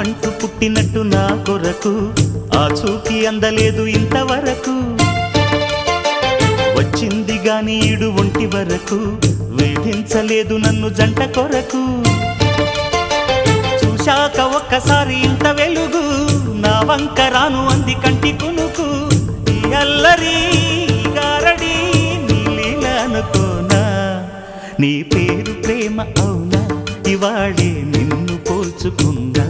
అంటూ పుట్టినట్టు నా కొరకు ఆ చూకి అందలేదు ఇంతవరకు వచ్చింది గాని ఈడు ఒంటి వరకు వేధించలేదు నన్ను జంట కొరకు చూశాక ఒక్కసారి ఇంత వెలుగు నా వంక రాను అంది కంటి కునుకు ఈ అల్లరి గారడి నీలీల అనుకోనా నీ పేరు ప్రేమ అవునా ఇవాళే నిన్ను పోల్చుకుందా